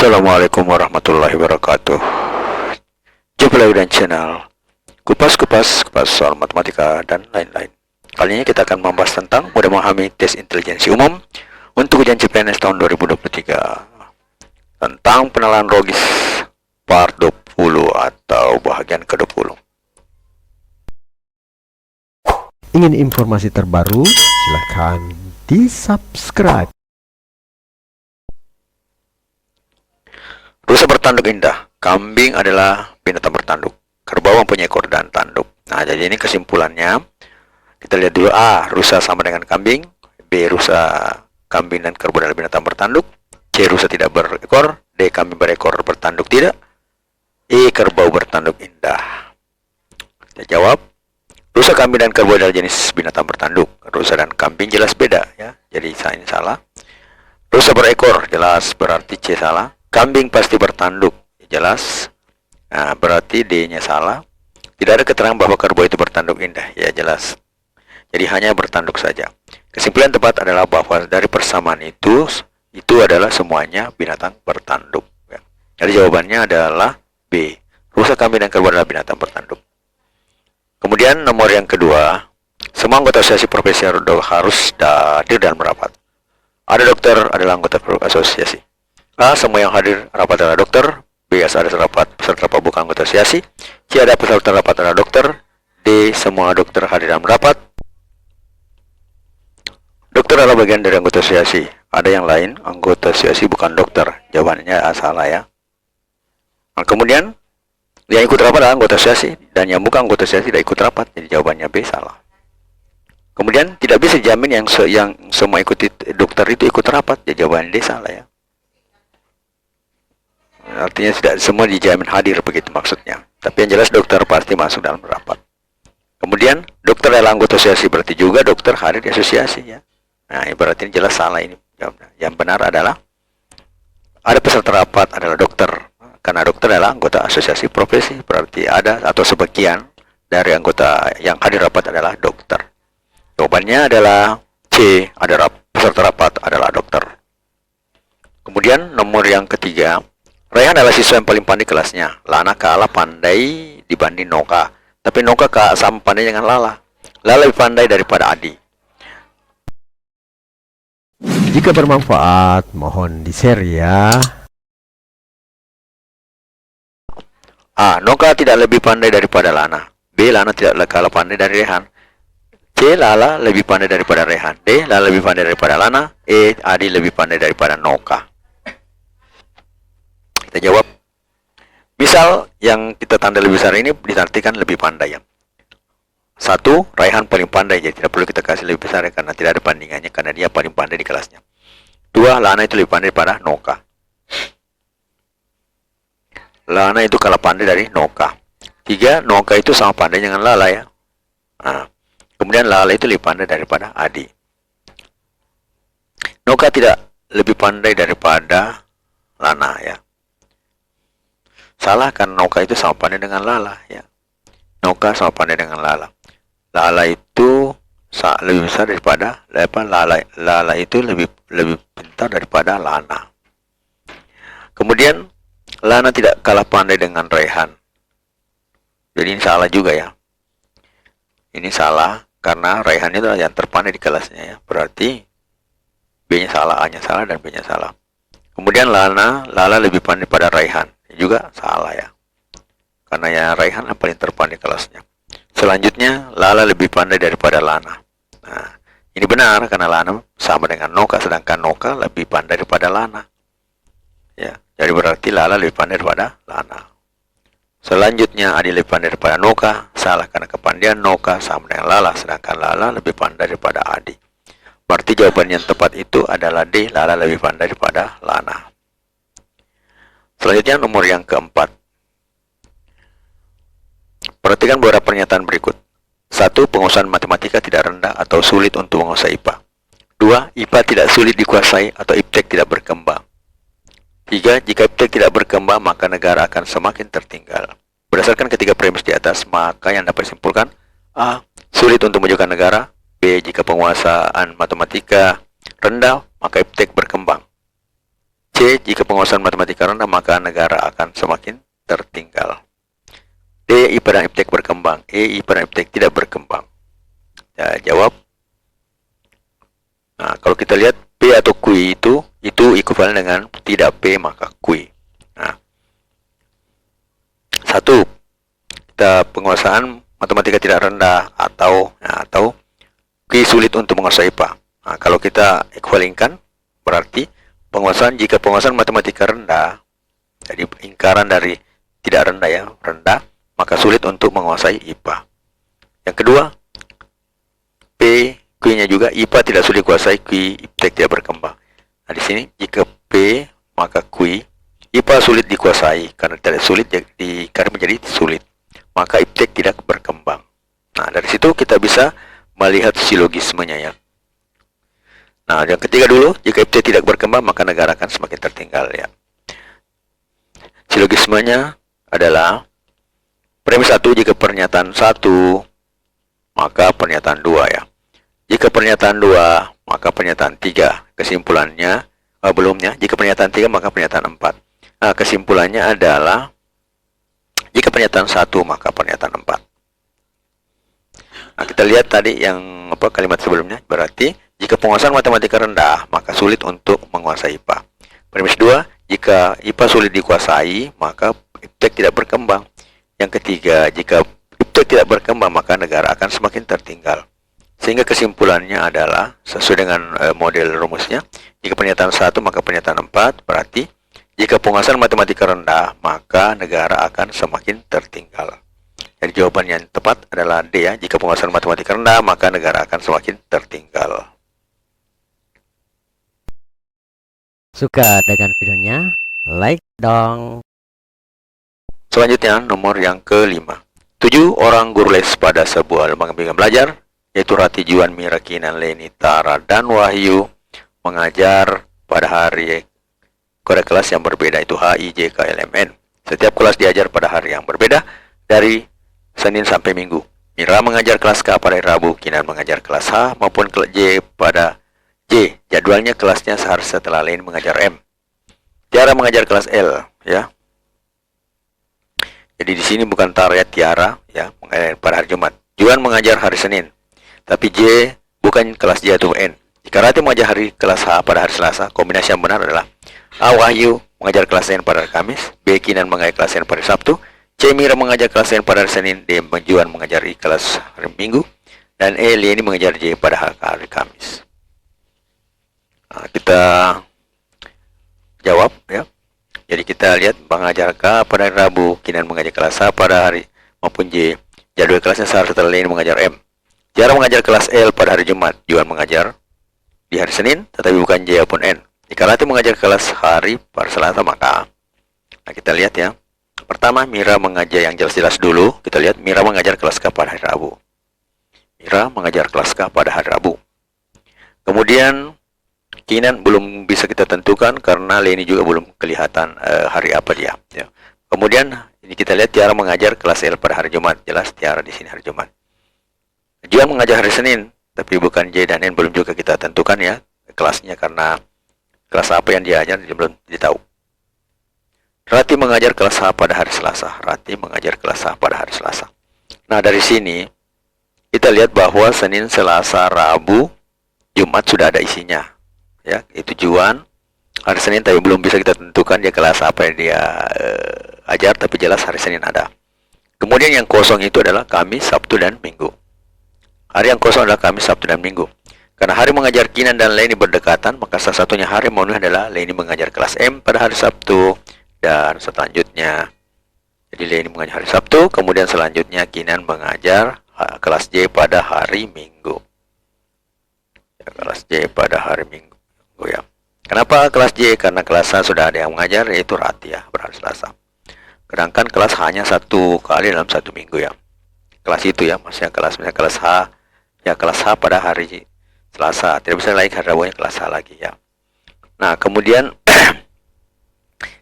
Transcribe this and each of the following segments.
Assalamualaikum warahmatullahi wabarakatuh. Jumpa lagi dengan channel Kupas soal matematika dan lain-lain. Kali ini kita akan membahas tentang mudah memahami tes intelijensi umum untuk ujian CPNS tahun 2023 tentang pengenalan logis part 20 atau bahagian ke-20. Ingin informasi terbaru? Silahkan di-subscribe. Rusa bertanduk indah. Kambing adalah binatang bertanduk. Kerbau mempunyai ekor dan tanduk. Nah, jadi ini kesimpulannya. Kita lihat dulu. A. Rusa sama dengan kambing. B. Rusa, kambing dan kerbau adalah binatang bertanduk. C. Rusa tidak berekor. D. Kambing berekor bertanduk tidak. E. Kerbau bertanduk indah. Kita jawab. Rusa, kambing dan kerbau adalah jenis binatang bertanduk. Rusa dan kambing jelas beda ya. Jadi ini salah. Rusa berekor jelas berarti C salah. Kambing pasti bertanduk, jelas. Nah, berarti D-nya salah. Tidak ada keterangan bahwa kerbau itu bertanduk indah, ya jelas. Jadi hanya bertanduk saja. Kesimpulan tepat adalah bahwa dari persamaan itu adalah semuanya binatang bertanduk. Ya. Jadi jawabannya adalah B. Rusa, kambing dan kerbau adalah binatang bertanduk. Kemudian nomor yang kedua, semua anggota asosiasi profesi harus hadir dalam rapat. Ada dokter adalah anggota asosiasi. A. Semua yang hadir rapat adalah dokter. B. Ada peserta rapat bukan anggota asosiasi. C. Ada peserta rapat adalah dokter. D. Semua dokter hadir dalam rapat. Dokter adalah bagian dari anggota asosiasi. Ada yang lain, anggota asosiasi bukan dokter. Jawabannya salah ya. Nah, kemudian yang ikut rapat adalah anggota asosiasi dan yang bukan anggota asosiasi tidak ikut rapat. Jadi jawabannya B salah. Kemudian tidak bisa dijamin yang semua ikuti dokter itu ikut rapat. Jadi jawabannya D salah ya. Artinya tidak semua dijamin hadir begitu maksudnya. Tapi yang jelas dokter pasti masuk dalam rapat. Kemudian dokter adalah anggota asosiasi, berarti juga dokter hadir di asosiasi ya. Nah, berarti ini jelas salah ini. Yang benar adalah ada peserta rapat adalah dokter. Karena dokter adalah anggota asosiasi profesi, berarti ada atau sebagian dari anggota yang hadir rapat adalah dokter. Jawabannya adalah C, ada peserta rapat adalah dokter. Kemudian nomor yang ketiga, Raihan adalah siswa yang paling pandai kelasnya. Lana kalah pandai dibanding Noka. Tapi Noka sama pandai dengan Lala. Lala lebih pandai daripada Adi. Jika bermanfaat, mohon di-share ya. A. Noka tidak lebih pandai daripada Lana. B. Lana tidak kalah pandai dari Rehan. C. Lala lebih pandai daripada Rehan. D. Lala lebih pandai daripada Lana. E. Adi lebih pandai daripada Noka. Kita jawab. Misal yang kita tanda lebih besar ini diartikan lebih pandai ya. 1. Raihan paling pandai, jadi tidak perlu kita kasih lebih besar ya, karena tidak ada bandingannya, karena dia paling pandai di kelasnya. 2. Lana itu lebih pandai pada Noka. Lana itu kalah pandai dari Noka. 3. Noka itu sama pandai dengan Lala ya. Nah, kemudian Lala itu lebih pandai daripada Adi. Noka tidak lebih pandai daripada Lana ya. Salah, karena Noka itu sama pandai dengan Lala ya. Noka sama pandai dengan Lala. Lala itu lebih besar daripada Lala itu lebih pintar daripada Lana. Kemudian Lana tidak kalah pandai dengan Raihan. Jadi ini salah juga ya. Ini salah karena Raihan itu yang terpandai di kelasnya ya. Berarti B-nya salah, A-nya salah dan B-nya salah. Kemudian Lala lebih pandai pada Raihan. Juga salah ya, karena ya Raihan yang paling terpandai kelasnya. Selanjutnya Lala lebih pandai daripada Lana. Nah, ini benar karena Lana sama dengan Noka, sedangkan Noka lebih pandai daripada Lana ya. Jadi berarti Lala lebih pandai daripada Lana. Selanjutnya Adi lebih pandai daripada Noka. Salah, karena kepandaian Noka sama dengan Lala, sedangkan Lala lebih pandai daripada Adi. Berarti jawaban yang tepat itu adalah D, Lala lebih pandai daripada Lana. Selanjutnya nomor yang keempat. Perhatikan beberapa pernyataan berikut. 1. Penguasaan matematika tidak rendah atau sulit untuk menguasai IPA. 2. IPA tidak sulit dikuasai atau iptek tidak berkembang. 3. Jika iptek tidak berkembang, maka negara akan semakin tertinggal. Berdasarkan ketiga premis di atas, maka yang dapat disimpulkan: A. Sulit untuk memajukan negara. B. Jika penguasaan matematika rendah, maka iptek berkembang. C. Jika penguasaan matematika rendah, maka negara akan semakin tertinggal. D. IPA dan iptek berkembang. E. IPA dan iptek tidak berkembang. Ya, jawab. Nah, kalau kita lihat P atau QI itu ekuivalen dengan tidak P maka QI. Nah, satu, kita penguasaan matematika tidak rendah atau QI sulit untuk menguasai IPA. Nah, kalau kita ekuivalenkan berarti jika penguasaan matematika rendah, jadi ingkaran dari tidak rendah ya, rendah, maka sulit untuk menguasai IPA. Yang kedua, P, Q-nya juga IPA tidak sulit dikuasai, Q iptek tidak berkembang. Nah, di sini jika P maka Q, IPA sulit dikuasai karena tidak sulit karena menjadi sulit, maka iptek tidak berkembang. Nah, dari situ kita bisa melihat silogismenya ya. Nah, yang ketiga dulu, jika iptek tidak berkembang maka negara akan semakin tertinggal ya. Silogismenya adalah premis 1, jika pernyataan 1 maka pernyataan 2 ya. Jika pernyataan 2 maka pernyataan 3. Kesimpulannya belumnya, jika pernyataan 3 maka pernyataan 4. Nah, kesimpulannya adalah jika pernyataan 1 maka pernyataan 4. Nah, kita lihat tadi yang kalimat sebelumnya, berarti jika penguasaan matematika rendah maka sulit untuk menguasai IPA. Premis 2, jika IPA sulit dikuasai maka iptek tidak berkembang. Yang ketiga, jika iptek tidak berkembang maka negara akan semakin tertinggal. Sehingga kesimpulannya adalah sesuai dengan model rumusnya, jika pernyataan 1 maka pernyataan 4, berarti jika penguasaan matematika rendah maka negara akan semakin tertinggal. Jadi jawaban yang tepat adalah D ya, jika penguasaan matematika rendah maka negara akan semakin tertinggal. Suka dengan videonya? Like dong. Selanjutnya nomor yang kelima. 7 orang guru les pada sebuah lembaga bimbingan belajar, yaitu Rati, Juan, Mira, Kinan, Leni, Tara, dan Wahyu, mengajar pada hari kode kelas yang berbeda, itu H, I, J, K, L, M, N. Setiap kelas diajar pada hari yang berbeda dari Senin sampai Minggu. Mira mengajar kelas K pada hari Rabu, Kinan mengajar kelas H maupun kelas J pada J. Jadwalnya kelasnya sehari setelah Leni mengajar M. Tiara mengajar kelas L ya. Jadi di sini bukan Tara ya, Tiara ya, mengajar pada hari Jumat. Juan mengajar hari Senin. Tapi J bukan kelas J atau N. Jika Rati mengajar kelas H pada hari Selasa, kombinasi yang benar adalah A. Wahyu mengajar kelas N pada hari Kamis, B. Kinan mengajar kelas N pada hari Sabtu, C. Mira mengajar kelas N pada hari Senin, D. Juan mengajar kelas hari Minggu, dan E. Leni mengajar J pada hari Kamis. Nah, kita jawab ya. Jadi kita lihat mengajar K pada hari Rabu, Kinan mengajar kelas H pada hari maupun J. Jadwal kelasnya sehari setelah Leni mengajar M. Tiara mengajar kelas L pada hari Jumat, Juan mengajar di hari Senin, tetapi bukan J maupun N. Jika Rati mengajar kelas hari pada Selasa, maka kita lihat ya. Pertama, Mira mengajar yang jelas-jelas dulu. Kita lihat Mira mengajar kelas K pada hari Rabu. Mira mengajar kelas K pada hari Rabu. Kemudian Kinan belum bisa kita tentukan karena Leni juga belum kelihatan hari apa dia. Ya. Kemudian ini kita lihat Tiara mengajar kelas L pada hari Jumat. Jelas Tiara di sini hari Jumat. Juan mengajar hari Senin, tapi bukan J dan N, belum juga kita tentukan ya kelasnya karena kelas apa yang dia ajar belum ditahu. Rati mengajar kelas H pada hari Selasa. Rati mengajar kelas H pada hari Selasa. Nah, dari sini kita lihat bahwa Senin, Selasa, Rabu, Jumat sudah ada isinya. Ya, itu Juan hari Senin, tapi belum bisa kita tentukan dia kelas apa yang dia ajar, tapi jelas hari Senin ada. Kemudian yang kosong itu adalah Kamis, Sabtu, dan Minggu. Hari yang kosong adalah Kamis, Sabtu, dan Minggu. Karena hari mengajar Kinan dan Leni berdekatan, maka salah satunya hari memenuhi adalah Leni mengajar kelas M pada hari Sabtu, dan selanjutnya jadi Leni mengajar hari Sabtu, kemudian selanjutnya Kinan mengajar kelas J pada hari Minggu. Ya, kelas J pada hari Minggu ya. Kenapa kelas J? Karena kelas H sudah ada yang mengajar, yaitu Rati ya, pada hari Selasa. Sedangkan kelas hanya satu kali dalam satu minggu ya. Kelas itu ya, maksudnya misalnya kelas H ya, kelas H pada hari Selasa, tidak bisa lagi hari Rabu kelas H lagi ya. Nah, kemudian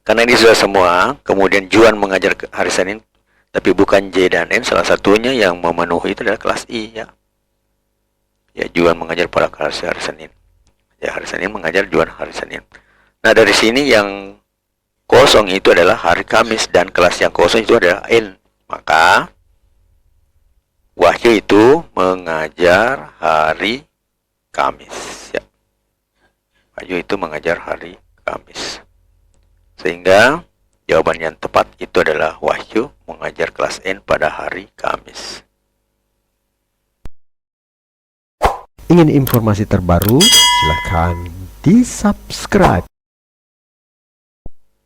karena ini sudah semua, kemudian Juan mengajar hari Senin, tapi bukan J dan N, salah satunya yang memenuhi itu adalah kelas I ya. Ya, Juan mengajar pada hari Senin. Ya, hari Senin mengajar Juan hari Senin. Nah, dari sini yang kosong itu adalah hari Kamis dan kelas yang kosong itu adalah N. Maka Wahyu itu mengajar hari Kamis. Ya. Wahyu itu mengajar hari Kamis. Sehingga jawaban yang tepat itu adalah Wahyu mengajar kelas N pada hari Kamis. Ingin informasi terbaru? Silahkan di-subscribe.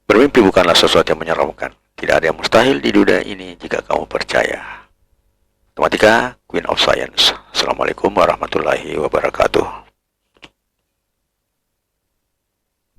Bermimpi bukanlah sesuatu yang menyeramkan. Tidak ada yang mustahil di dunia ini jika kamu percaya. Matematika, Queen of Science. Assalamualaikum warahmatullahi wabarakatuh.